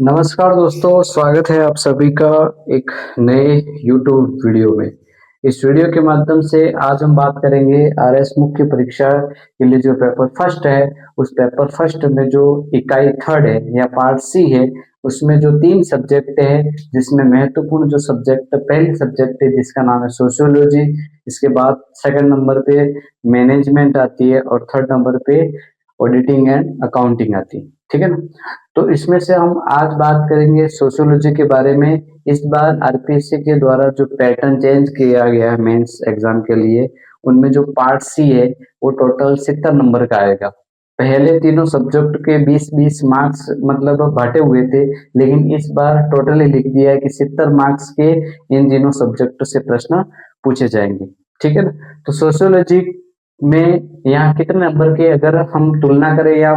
नमस्कार दोस्तों, स्वागत है आप सभी का एक नए YouTube वीडियो में। इस वीडियो के माध्यम से आज हम बात करेंगे आरएस मुख्य परीक्षा के लिए जो पेपर फर्स्ट है, उस पेपर फर्स्ट में जो इकाई थर्ड है या पार्ट सी है, उसमें जो 3 सब्जेक्ट है, जिसमें महत्वपूर्ण जो सब्जेक्ट पहली सब्जेक्ट है जिसका नाम है सोशियोलॉजी, इसके बाद सेकंड नंबर पे मैनेजमेंट आती है और थर्ड नंबर पे ऑडिटिंग एंड अकाउंटिंग आती है। ठीक है ना। तो इसमें से हम आज बात करेंगे सोशियोलॉजी के बारे में। इस बार आरपीएससी के द्वारा जो पैटर्न चेंज किया गया है मेंस एग्जाम के लिए, उनमें जो पार्ट सी है वो टोटल 70 नंबर का आएगा। पहले तीनों सब्जेक्ट के 20-20 मार्क्स मतलब बांटे हुए थे, लेकिन इस बार टोटली लिख दिया है कि 70 मार्क्स के इन तीनों सब्जेक्ट से प्रश्न पूछे जाएंगे। ठीक है ना। तो सोशियोलॉजी में यहाँ कितने नंबर के अगर हम तुलना करें या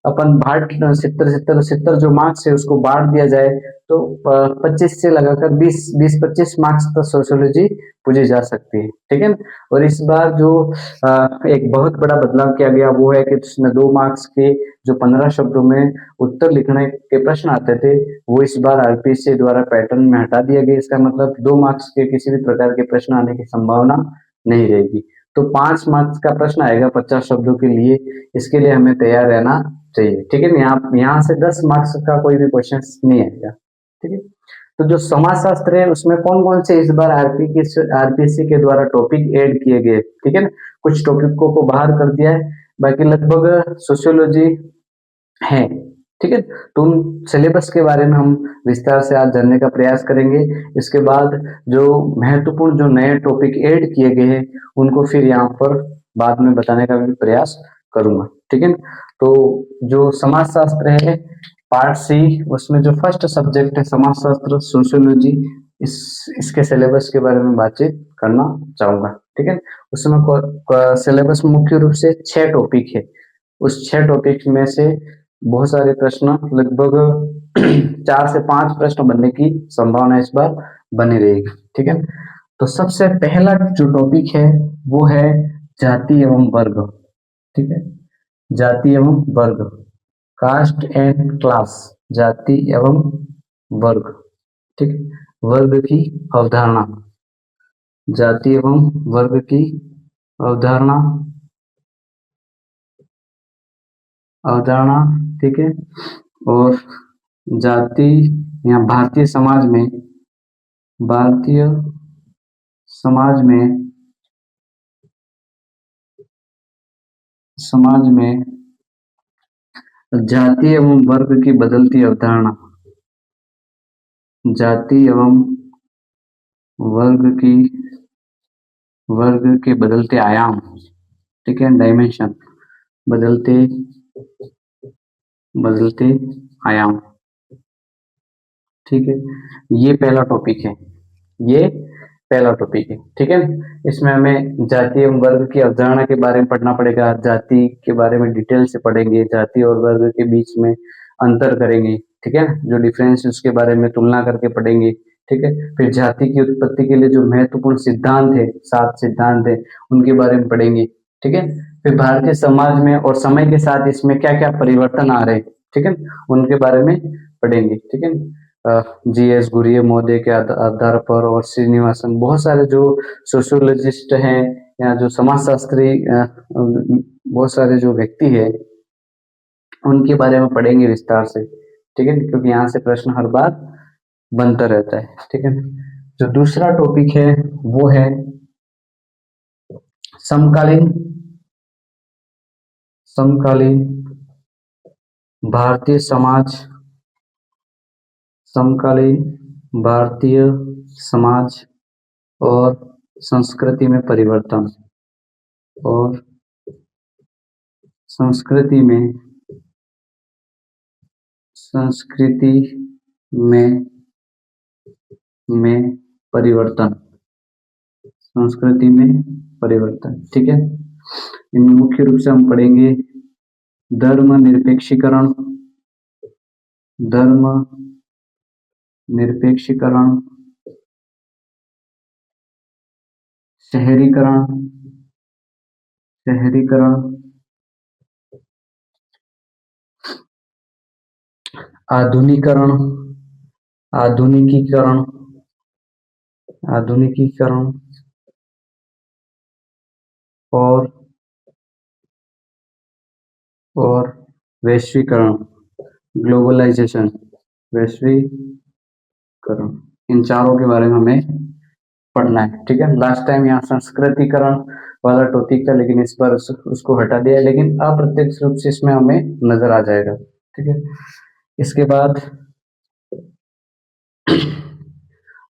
अपन बांट 70 जो मार्क्स है उसको बांट दिया जाए तो 25 से लगाकर 20-25 मार्क्स तक सोशियोलॉजी पूछी जा सकती है। ठीक है ना। और इस बार जो एक बहुत बड़ा बदलाव किया गया वो है कि उसमें 2 मार्क्स के जो 15 शब्दों में उत्तर लिखने के प्रश्न आते थे, वो इस बार आरपीएससी द्वारा पैटर्न में हटा दिया गया। इसका मतलब 2 मार्क्स के किसी भी प्रकार के प्रश्न आने की संभावना नहीं रहेगी। तो 5 मार्क्स का प्रश्न आएगा 50 शब्दों के लिए। इसके लिए हमें तैयार रहना चाहिए। ठीक है। यहाँ से 10 मार्क्स का कोई भी क्वेश्चन नहीं आएगा। ठीक है। तो जो समाज शास्त्र है उसमें कौन कौन से इस बार आरपीएससी के द्वारा टॉपिक ऐड किए गए। ठीक है ना। कुछ टॉपिकों को बाहर कर दिया है, बाकी लगभग सोशियोलॉजी है। ठीक है। तो उन सिलेबस के बारे में हम विस्तार से आज जानने का प्रयास करेंगे। इसके बाद जो महत्वपूर्ण जो नए टॉपिक ऐड किए गए हैं उनको फिर यहाँ पर बाद में बताने का भी प्रयास करूंगा। ठीक है। तो जो समाज शास्त्र है पार्ट सी, उसमें जो फर्स्ट सब्जेक्ट है समाज शास्त्र सोशियोलॉजी, इसके सिलेबस के बारे में बातचीत करना चाहूंगा। ठीक है। उसमें सिलेबस मुख्य रूप से 6 टॉपिक है। उस 6 टॉपिक में से बहुत सारे प्रश्न लगभग 4 से 5 प्रश्न बनने की संभावना इस बार बनी रहेगी। ठीक है। तो सबसे पहला जो टॉपिक है वो है जाति एवं वर्ग। ठीक है। जाति एवं वर्ग, कास्ट एंड क्लास, जाति एवं वर्ग। ठीक है। वर्ग की अवधारणा, जाति एवं वर्ग की अवधारणा, अवधारणा। ठीक है। और जाति या भारतीय समाज में जाति एवं वर्ग की बदलती अवधारणा, जाति एवं वर्ग की वर्ग के बदलते आयाम। ठीक है। डायमेंशन, बदलते बदलते आयाम। ठीक है। ये पहला टॉपिक है, ये पहला टॉपिक है। ठीक है। इसमें हमें जाति एवं वर्ग की अवधारणा के बारे में पढ़ना पड़ेगा, जाति के बारे में डिटेल से पढ़ेंगे, जाति और वर्ग के बीच में अंतर करेंगे। ठीक है। जो डिफरेंस है उसके बारे में तुलना करके पढ़ेंगे। ठीक है। फिर जाति की उत्पत्ति के लिए जो महत्वपूर्ण सिद्धांत है, 7 सिद्धांत है, उनके बारे में पढ़ेंगे। ठीक है। फिर भारतीय समाज में और समय के साथ इसमें क्या क्या परिवर्तन आ रहे हैं, ठीक है, उनके बारे में पढ़ेंगे। ठीक है। जीएस गुरिये महोदय के आधार पर और श्रीनिवासन, बहुत सारे जो सोशियोलॉजिस्ट हैं या जो समाजशास्त्री बहुत सारे जो व्यक्ति है उनके बारे में पढ़ेंगे विस्तार से। ठीक है। क्योंकि यहाँ से प्रश्न हर बार बनता रहता है। ठीक है। जो दूसरा टॉपिक है वो है समकालीन समकालीन भारतीय समाज, समकालीन भारतीय समाज और संस्कृति में परिवर्तन, और संस्कृति में में परिवर्तन, संस्कृति में परिवर्तन। ठीक है। इनमें मुख्य रूप से हम पढ़ेंगे धर्म निरपेक्षीकरण, धर्म निरपेक्षीकरण, शहरीकरण, शहरीकरण, आधुनिकरण, आधुनिकीकरण, आधुनिकीकरण और और वैश्वीकरण, ग्लोबलाइजेशन, वैश्वीकरण, इन चारों के बारे में हमें पढ़ना है। ठीक है, लास्ट टाइम यहाँ संस्कृतिकरण वाला टॉपिक था, लेकिन इस बार उसको हटा दिया, लेकिन अप्रत्यक्ष रूप से इसमें हमें नजर आ जाएगा। ठीक है, इसके बाद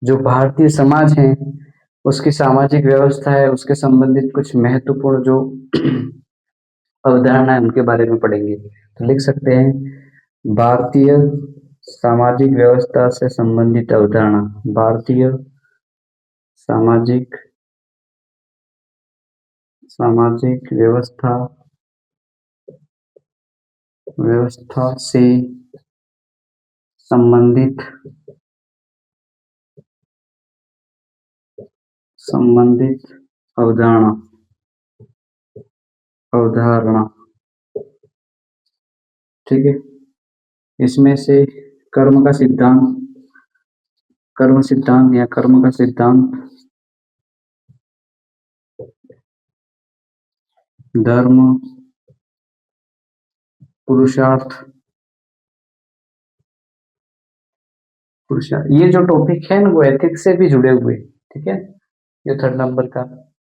जो भारतीय समाज है उसकी सामाजिक व्यवस्था है, उसके संबंधित कुछ महत्वपूर्ण जो अवधारणा है उनके बारे में पढ़ेंगे। तो लिख सकते हैं भारतीय सामाजिक व्यवस्था से संबंधित अवधारणा, भारतीय सामाजिक सामाजिक व्यवस्था व्यवस्था से संबंधित संबंधित अवधारणा अवधारणा ठीक है, इसमें से कर्म का सिद्धांत, कर्म सिद्धांत या कर्म का सिद्धांत, धर्म, पुरुषार्थ, पुरुषार्थ, ये जो टॉपिक है ना वो एथिक्स से भी जुड़े हुए। ठीक है, ये 3rd नंबर का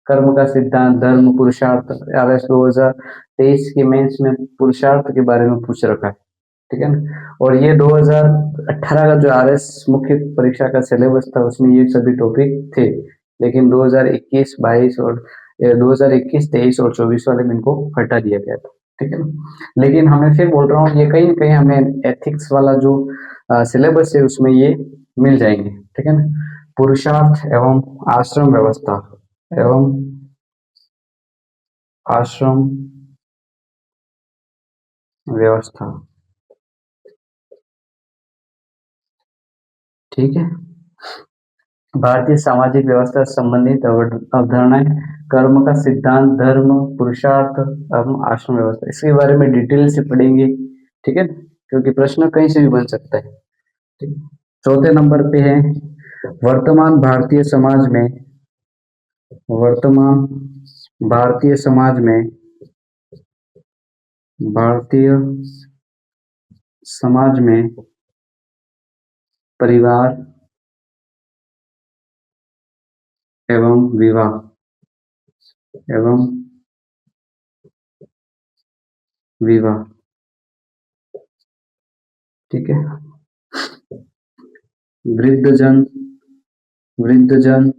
कर्म का सिद्धांत, धर्म, पुरुषार्थ, आरएस 2023 के मेंस में पुरुषार्थ के बारे में पूछ रखा है। ठीक है ना, और ये 2018 का जो आरएस मुख्य परीक्षा का सिलेबस था उसमें ये सभी टॉपिक थे, लेकिन 2021, 22 और 2021, 23 और 24 वाले में इनको हटा दिया गया था। ठीक है ना, लेकिन हमें फिर बोल रहा हूँ ये कहीं ना कहीं हमें एथिक्स वाला जो सिलेबस है उसमें ये मिल जाएंगे। ठीक है ना, पुरुषार्थ एवं आश्रम व्यवस्था एवं आश्रम व्यवस्था। ठीक है, भारतीय सामाजिक व्यवस्था से संबंधित अवधारणाएं, कर्म का सिद्धांत, धर्म, पुरुषार्थ एवं आश्रम व्यवस्था, इसके बारे में डिटेल से पढ़ेंगे। ठीक है, क्योंकि प्रश्न कहीं से भी बन सकता है। ठीक, 4थे नंबर पे है वर्तमान भारतीय समाज में, वर्तमान भारतीय समाज में, भारतीय समाज में परिवार एवं विवाह एवं विवाह। ठीक है, वृद्धजन, वृद्धजन,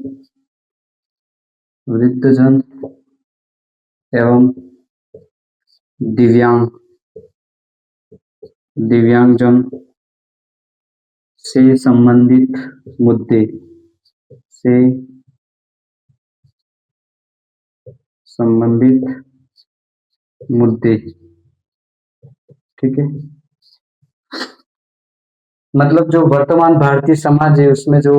वृद्धजन एवं दिव्यांग, दिव्यांगजन से संबंधित मुद्दे, से संबंधित मुद्दे। ठीक है, मतलब जो वर्तमान भारतीय समाज है उसमें जो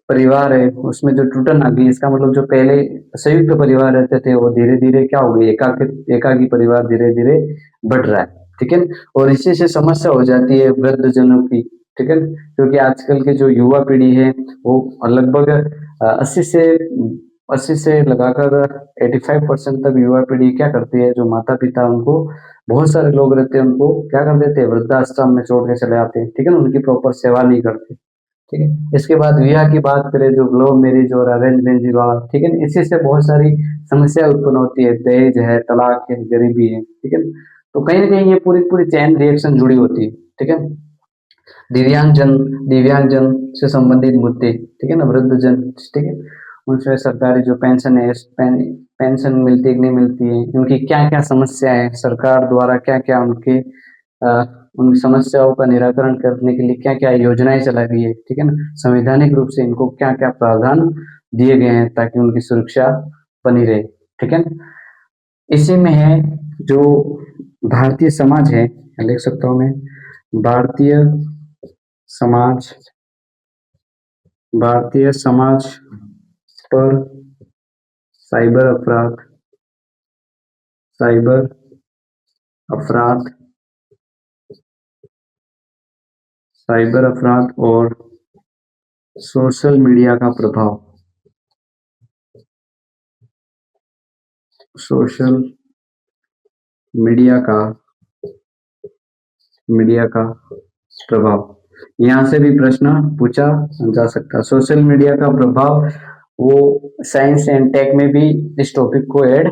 परिवार है उसमें जो टूटन आ गई, इसका मतलब जो पहले संयुक्त परिवार रहते थे वो धीरे धीरे क्या हो गई, एकाकी परिवार धीरे धीरे बढ़ रहा है। ठीक है, और इसी से समस्या हो जाती है वृद्धजनों की। ठीक है, क्योंकि आजकल के जो युवा पीढ़ी है वो लगभग 80 से लगाकर 85% तक युवा पीढ़ी क्या करती है, जो माता पिता उनको, बहुत सारे लोग रहते हैं उनको क्या कर देते हैं, वृद्धाश्रम में छोड़ के चले आते हैं। ठीक है ना, उनकी प्रॉपर सेवा नहीं करते। ठीक है, इसके बाद विवाह की बात करें, जो लव मैरिज और अरेंज मैरिज विवाह, ठीक है, इसी से बहुत सारी समस्या उत्पन्न होती है, दहेज है, तलाक है, गरीबी है। ठीक है, तो कहीं ना कहीं ये पूरी पूरी चैन रिएक्शन जुड़ी होती है। ठीक है, दिव्यांगजन, दिव्यांगजन से संबंधित मुद्दे। ठीक है ना, वृद्धजन, ठीक है, उनसे सरकारी जो पेंशन है, पेंशन मिलती है कि नहीं मिलती है, उनकी क्या क्या समस्या है, सरकार द्वारा क्या क्या उनके उन समस्याओं का निराकरण करने के लिए क्या क्या योजनाएं चलाई गई है। ठीक है ना, संवैधानिक रूप से इनको क्या क्या प्रावधान दिए गए हैं ताकि उनकी सुरक्षा बनी रहे। ठीक है ना, इसी में है जो भारतीय समाज है, लिख सकता हूं मैं, भारतीय समाज, भारतीय समाज पर साइबर अपराध, साइबर अपराध साइबर अपराध और सोशल मीडिया का प्रभाव, सोशल मीडिया का प्रभाव, यहाँ से भी प्रश्न पूछा जा सकता है। सोशल मीडिया का प्रभाव, वो साइंस एंड टेक में भी इस टॉपिक को ऐड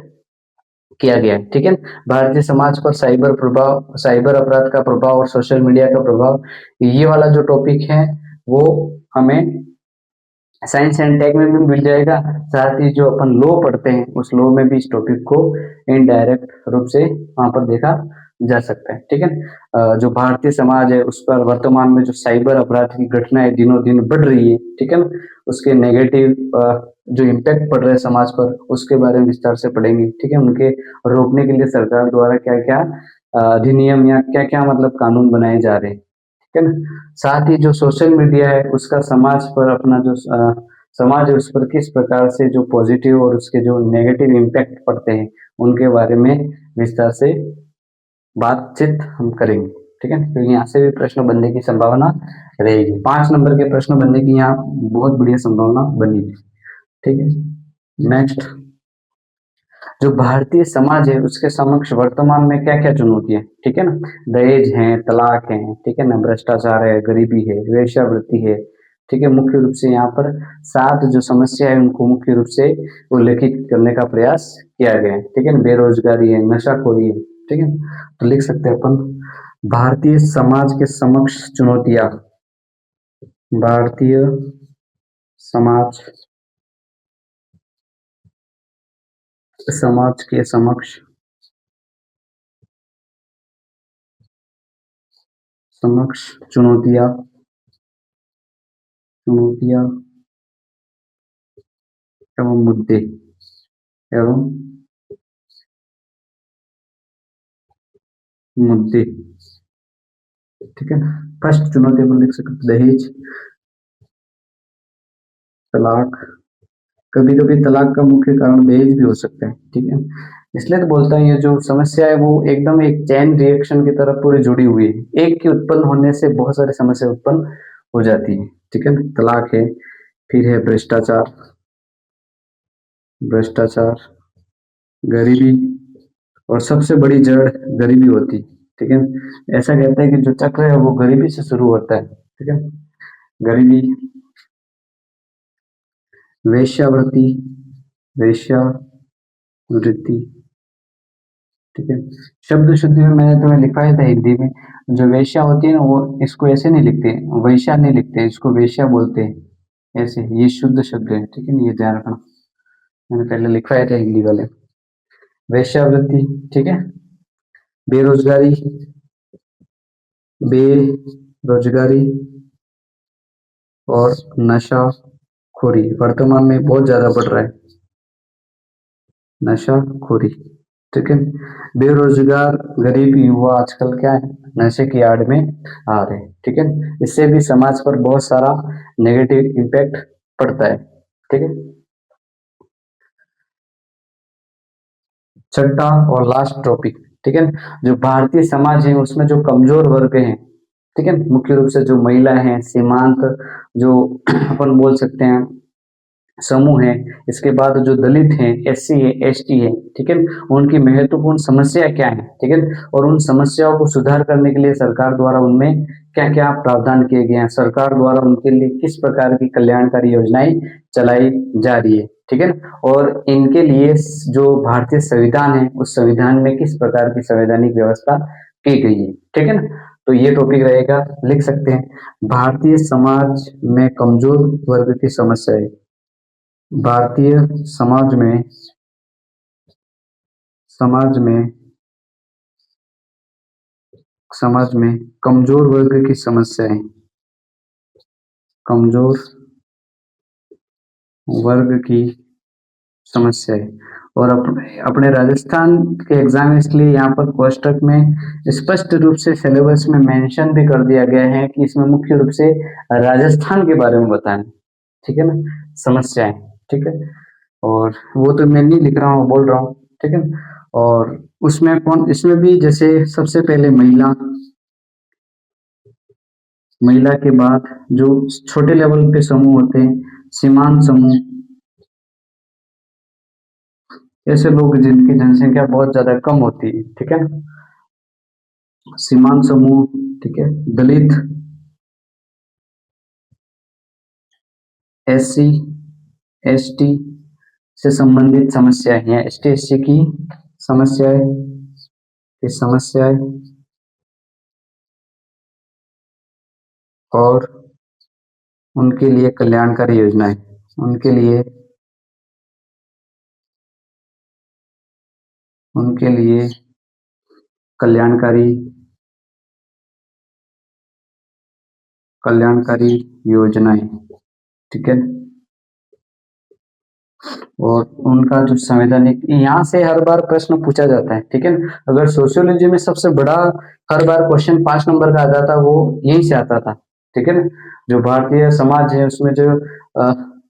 किया गया है। ठीक है, भारतीय समाज पर साइबर प्रभाव, साइबर अपराध का प्रभाव और सोशल मीडिया का प्रभाव, ये वाला जो टॉपिक है वो हमें साइंस एंड टेक में भी मिल जाएगा। साथ ही जो अपन लॉ पढ़ते हैं उस लॉ में भी इस टॉपिक को इनडायरेक्ट रूप से वहां पर देखा जा सकता है। ठीक है, जो भारतीय समाज है उस पर वर्तमान में जो साइबर अपराध की घटनाएं दिनों दिन बढ़ रही है, ठीक है ना, उसके नेगेटिव जो इम्पैक्ट पड़ रहे हैं समाज पर, उसके बारे में विस्तार से पढ़ेंगे। ठीक है, उनके रोकने के लिए सरकार द्वारा क्या क्या अधिनियम या क्या क्या मतलब कानून बनाए जा रहे हैं। ठीक है ना, साथ ही जो सोशल मीडिया है उसका समाज पर अपना जो समाज है उस पर किस प्रकार से जो पॉजिटिव और उसके जो नेगेटिव इम्पैक्ट पड़ते हैं उनके बारे में विस्तार से बातचीत हम करेंगे। ठीक है, तो यहाँ से भी प्रश्न बनने की संभावना रहेगी। 5 नंबर के प्रश्न बनने की यहाँ बहुत बढ़िया संभावना बनी है। ठीक है, नेक्स्ट, जो भारतीय समाज है उसके समक्ष वर्तमान में क्या क्या चुनौतियां, ठीक है ना, दहेज है, तलाक है, ठीक है ना, भ्रष्टाचार है, गरीबी है, वेश्यावृत्ति है। ठीक है, मुख्य रूप से यहाँ पर 7 जो समस्या है उनको मुख्य रूप से उल्लेखित करने का प्रयास किया गया है। ठीक है ना, बेरोजगारी है, नशाखोरी है। ठीक है, तो लिख सकते हैं अपन, भारतीय समाज के समक्ष चुनौतियां, भारतीय समाज के समक्ष चुनौतियां एवं मुद्दे। ठीक है, फर्स्ट चुनौती अपन लिख सकते, दहेज, तलाक। कभी कभी तलाक का मुख्य कारण दहेज भी हो सकता है। ठीक है, इसलिए तो बोलता है ये जो समस्या है वो एकदम एक चैन रिएक्शन की तरह पूरी जुड़ी हुई है। एक के उत्पन्न होने से बहुत सारी समस्या उत्पन्न हो जाती है। ठीक है, तलाक है, फिर है भ्रष्टाचार, गरीबी, और सबसे बड़ी जड़ गरीबी होती। ठीक है, ऐसा कहते हैं कि जो चक्र है वो गरीबी से शुरू होता है। ठीक है, गरीबी, वेश्यावृत्ति, ठीक है, शब्द शुद्धि में मैंने तुम्हें लिखवाया था हिंदी में, जो वेश्या होती है ना वो इसको ऐसे नहीं लिखते, वैश्या नहीं लिखते, इसको वेश्या बोलते हैं ऐसे, ये शुद्ध शब्द है। ठीक है ना, ये ध्यान रखना, मैंने पहले लिखवाया था हिंदी वाले। वेश्यावृत्ति, ठीक है, बेरोजगारी, बेरोजगारी और नशाखोरी वर्तमान में बहुत ज्यादा बढ़ रहा है, नशाखोरी। ठीक है, बेरोजगार गरीब युवा आजकल क्या है, नशे की आड़ में आ रहे हैं। ठीक है, इससे भी समाज पर बहुत सारा नेगेटिव इम्पैक्ट पड़ता है। ठीक है, छठा और लास्ट टॉपिक, ठीक है, जो भारतीय समाज है उसमें जो कमजोर वर्ग हैं, ठीक है, मुख्य रूप से जो महिला है, सीमांत जो अपन बोल सकते हैं समूह है, इसके बाद जो दलित हैं, एससी है, एसटी है, ठीक है, उनकी महत्वपूर्ण समस्या क्या है। ठीक है, और उन समस्याओं को सुधार करने के लिए सरकार द्वारा उनमें क्या क्या प्रावधान किए गए हैं, सरकार द्वारा उनके लिए किस प्रकार की कल्याणकारी योजनाएं चलाई जा रही है। ठीक है, और इनके लिए जो भारतीय संविधान है उस संविधान में किस प्रकार की संवैधानिक व्यवस्था की गई है। ठीक है ना, तो ये टॉपिक रहेगा, लिख सकते हैं, भारतीय समाज में कमजोर वर्ग की समस्या है, भारतीय समाज में कमजोर वर्ग की समस्याएं, कमजोर वर्ग की समस्याएं। और अपने राजस्थान के एग्जाम इसलिए यहाँ पर कोष्टक में स्पष्ट रूप से सिलेबस में मेंशन भी कर दिया गया है कि इसमें मुख्य रूप से राजस्थान के बारे में बताना। ठीक है ना, समस्याएं। ठीक है, और वो तो मैं नहीं लिख रहा हूँ, बोल रहा हूँ। ठीक है, और उसमें इसमें भी जैसे सबसे पहले महिला, महिला के बाद जो छोटे लेवल पे समूह होते हैं, सीमांत समूह, ऐसे लोग जिनकी जनसंख्या बहुत ज्यादा कम होती है, ठीक है ना, सीमांत समूह, ठीक है, दलित, SC ST से संबंधित समस्याएं हैं, ST SC की समस्याएं और उनके लिए कल्याणकारी योजनाएं, उनके लिए कल्याणकारी योजनाएं, ठीक है, और उनका जो संवैधानिक, यहाँ से हर बार प्रश्न पूछा जाता है, ठीक है। अगर सोशियोलॉजी में सबसे बड़ा हर बार क्वेश्चन 5 नंबर का आता था, वो यहीं से आता था, ठीक है ना। जो भारतीय समाज है उसमें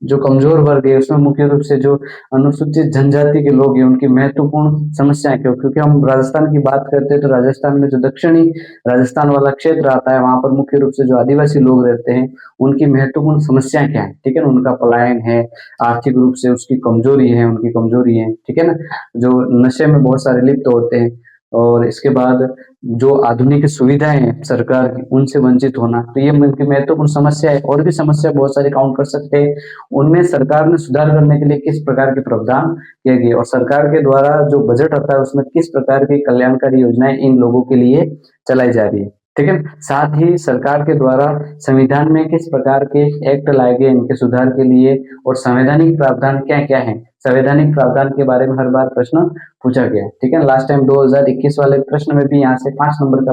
जो कमजोर वर्ग है उसमें मुख्य रूप से जो अनुसूचित जनजाति के लोग हैं उनकी महत्वपूर्ण समस्याएं, क्योंकि हम राजस्थान की बात करते हैं तो राजस्थान में जो दक्षिणी राजस्थान वाला क्षेत्र आता है वहां पर मुख्य रूप से जो आदिवासी लोग रहते हैं उनकी महत्वपूर्ण समस्याएं क्या है, ठीक है ना। उनका पलायन है, आर्थिक रूप से उसकी कमजोरी है, उनकी कमजोरी है, ठीक है ना, जो नशे में बहुत सारे लिप्त होते हैं, और इसके बाद जो आधुनिक सुविधाएं हैं सरकार की उनसे वंचित होना, तो ये उनकी महत्वपूर्ण समस्या है। और भी समस्या बहुत सारी काउंट कर सकते हैं। उनमें सरकार ने सुधार करने के लिए किस प्रकार के प्रावधान किए गए और सरकार के द्वारा जो बजट आता है उसमें किस प्रकार की कल्याणकारी योजनाएं इन लोगों के लिए चलाई जा रही है, ठीक है। साथ ही सरकार के द्वारा संविधान में किस प्रकार के एक्ट लाए गए इनके सुधार के लिए, और संवैधानिक प्रावधान क्या क्या है, संवैधानिक प्रावधान के बारे में हर बार प्रश्न पूछा गया, ठीक है। लास्ट टाइम 2021 वाले प्रश्न में भी यहाँ से 5 नंबर का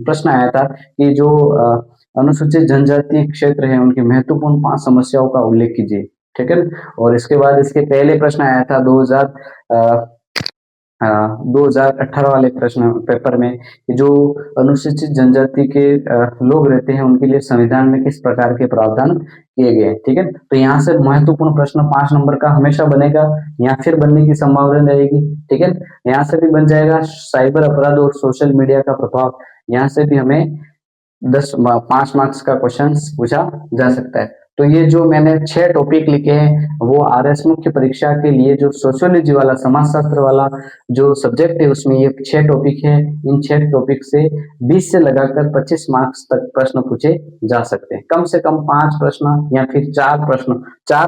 प्रश्न आया था कि जो अनुसूचित जनजाति क्षेत्र है उनकी महत्वपूर्ण 5 समस्याओं का उल्लेख कीजिए, ठीक है। और इसके बाद इसके पहले प्रश्न आया था 2018 वाले प्रश्न पेपर में कि जो अनुसूचित जनजाति के लोग रहते हैं उनके लिए संविधान में किस प्रकार के प्रावधान किए गए हैं, ठीक है। तो यहाँ से महत्वपूर्ण प्रश्न 5 नंबर का हमेशा बनेगा, या फिर बनने की संभावना रहेगी, ठीक है। यहाँ से भी बन जाएगा साइबर अपराध और सोशल मीडिया का प्रभाव, यहाँ से भी हमें 5 मार्क्स का क्वेश्चन पूछा जा सकता है। तो ये जो मैंने 6 टॉपिक लिखे हैं वो RS मुख्य परीक्षा के लिए जो सोशियोलॉजी वाला समाजशास्त्र वाला जो सब्जेक्ट है उसमें ये 6 टॉपिक है। इन 6 टॉपिक से 20 से लगाकर 25 मार्क्स तक प्रश्न पूछे जा सकते हैं। कम से कम 5 प्रश्न या फिर 4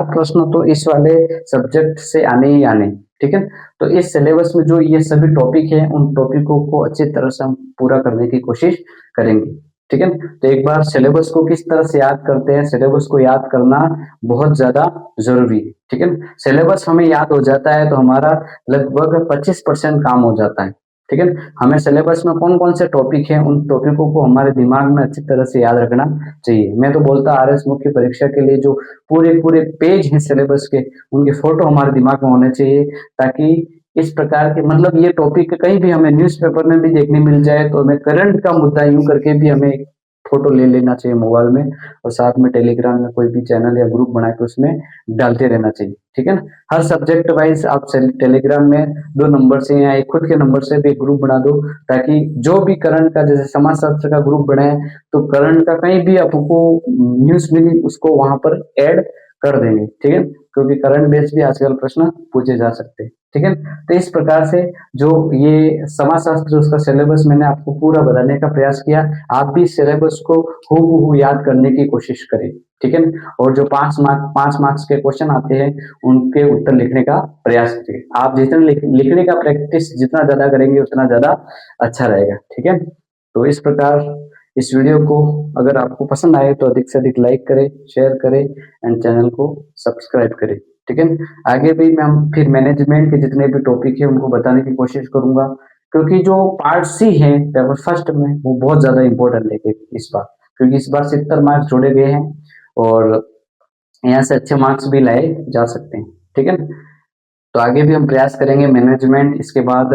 प्रश्न तो इस वाले सब्जेक्ट से आने ही आने, ठीक है। तो इस सिलेबस में जो ये सभी टॉपिक है उन टॉपिकों को अच्छी तरह से हम पूरा करने की कोशिश करेंगे, ठीक है। तो एक बार सिलेबस को किस तरह से याद करते हैं, सिलेबस को याद करना बहुत ज्यादा जरूरी है, ठीक है। सिलेबस हमें याद हो जाता है तो हमारा लगभग 25% काम हो जाता है, ठीक है। हमें सिलेबस में कौन कौन से टॉपिक हैं उन टॉपिकों को हमारे दिमाग में अच्छी तरह से याद रखना चाहिए। मैं तो बोलता RS मुख्य परीक्षा के लिए जो पूरे पेज हैं सिलेबस के उनके फोटो हमारे दिमाग में होने चाहिए, ताकि इस प्रकार के मतलब ये टॉपिक कहीं भी हमें न्यूज़पेपर में भी देखने मिल जाए तो हमें करंट का मुद्दा यूं करके भी हमें फोटो ले लेना चाहिए मोबाइल में, और साथ में टेलीग्राम में कोई भी चैनल या ग्रुप बना के उसमें डालते रहना चाहिए, ठीक है ना। हर सब्जेक्ट वाइज आप टेलीग्राम में 2 नंबर से या एक खुद के नंबर से भी एक ग्रुप बना दो, ताकि जो भी करंट का जैसे समाजशास्त्र का ग्रुप बनाए तो करंट का कहीं भी आपको न्यूज मिली उसको वहां पर ऐड कर देंगे, ठीक है, क्योंकि करंट बेस भी आजकल प्रश्न पूछे जा सकते हैं, ठीक है। तो इस प्रकार से जो ये समाजशास्त्र उसका सिलेबस मैंने आपको पूरा बताने का प्रयास किया, आप भी सिलेबस को हूबहू याद करने की कोशिश करें, ठीक है। और जो 5 मार्क्स के क्वेश्चन आते हैं उनके उत्तर लिखने का प्रयास करें। आप जितना लिखने का प्रैक्टिस जितना ज्यादा करेंगे उतना ज्यादा अच्छा रहेगा, ठीक है। तो इस प्रकार इस वीडियो को अगर आपको पसंद आए तो अधिक से अधिक लाइक करें, शेयर करें एंड चैनल को सब्सक्राइब करें, ठीक है। आगे भी मैं फिर मैनेजमेंट के जितने भी टॉपिक है उनको बताने की कोशिश करूंगा, क्योंकि जो पार्ट C है पेपर फर्स्ट में वो बहुत ज्यादा इंपॉर्टेंट है इस बार, क्योंकि इस बार 70 मार्क्स जोड़े गए हैं और यहाँ से अच्छे मार्क्स भी लाए जा सकते हैं, ठीक है। तो आगे भी हम प्रयास करेंगे मैनेजमेंट, इसके बाद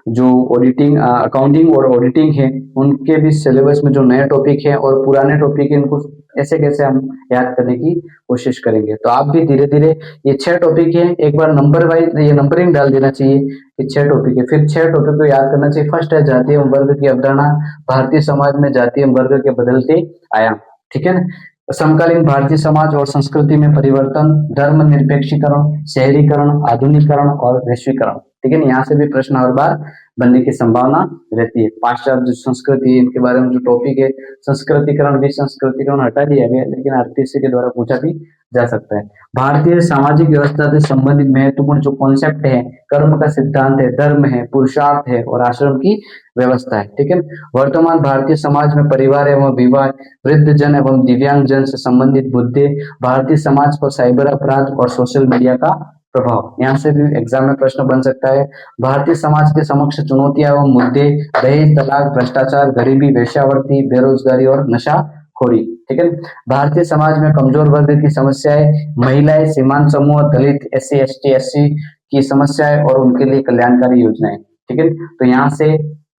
जो ऑडिटिंग अकाउंटिंग और ऑडिटिंग है उनके भी सिलेबस में जो नए टॉपिक है और पुराने टॉपिक है इनको ऐसे कैसे हम याद करने की कोशिश करेंगे। तो आप भी धीरे धीरे ये 6 टॉपिक है एक बार नंबर वाइज ये नंबरिंग डाल देना चाहिए कि 6 टॉपिक है, फिर 6 टॉपिक को याद करना चाहिए। फर्स्ट है जातीय एवं वर्ग की अवधारणा, भारतीय समाज में जातीय एवं वर्ग के बदलते आयाम, ठीक है ना। समकालीन भारतीय समाज और संस्कृति में परिवर्तन, धर्मनिरपेक्षीकरण, शहरीकरण, आधुनिकीकरण और वैश्वीकरण। ठीक है ना, यहाँ से भी प्रश्न हर बार बनने की संभावना रहती है। पाश्चात्य जो संस्कृति है इनके बारे में जो टॉपिक है, संस्कृतिकरण, विसंस्कृतिकरण हटा दिया गया, लेकिन आरपीएससी के द्वारा पूछा भी जा सकता है। भारतीय सामाजिक व्यवस्था से संबंधित महत्वपूर्ण जो कॉन्सेप्ट है, कर्म का सिद्धांत है, धर्म है, पुरुषार्थ है और आश्रम की व्यवस्था है। ठीक है, वर्तमान भारतीय समाज में परिवार एवं विवाह, वृद्ध जन एवं दिव्यांग जन से संबंधित मुद्दे, भारतीय समाज पर साइबर अपराध और सोशल मीडिया का प्रभाव। यहाँ से भी एग्जाम में प्रश्न बन सकता है। भारतीय समाज के समक्ष चुनौतियां एवं मुद्दे, दहेज, तलाक, भ्रष्टाचार, गरीबी, वेश्यावृत्ति, बेरोजगारी और नशाखोरी। ठीक है, भारतीय समाज में कमजोर वर्ग की समस्याएं, महिलाएं, सीमांत समूह, दलित, SC, ST, SC की समस्याएं और उनके लिए कल्याणकारी योजनाएं। ठीक है, तो यहाँ से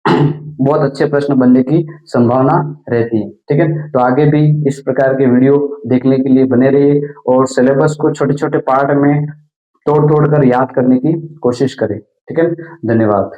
बहुत अच्छे प्रश्न बनने की संभावना रहती है। ठीक है, तो आगे भी इस प्रकार के वीडियो देखने के लिए बने रहिए और सिलेबस को छोटे छोटे पार्ट में तोड़ तोड़ कर याद करने की कोशिश करें। ठीक है, धन्यवाद।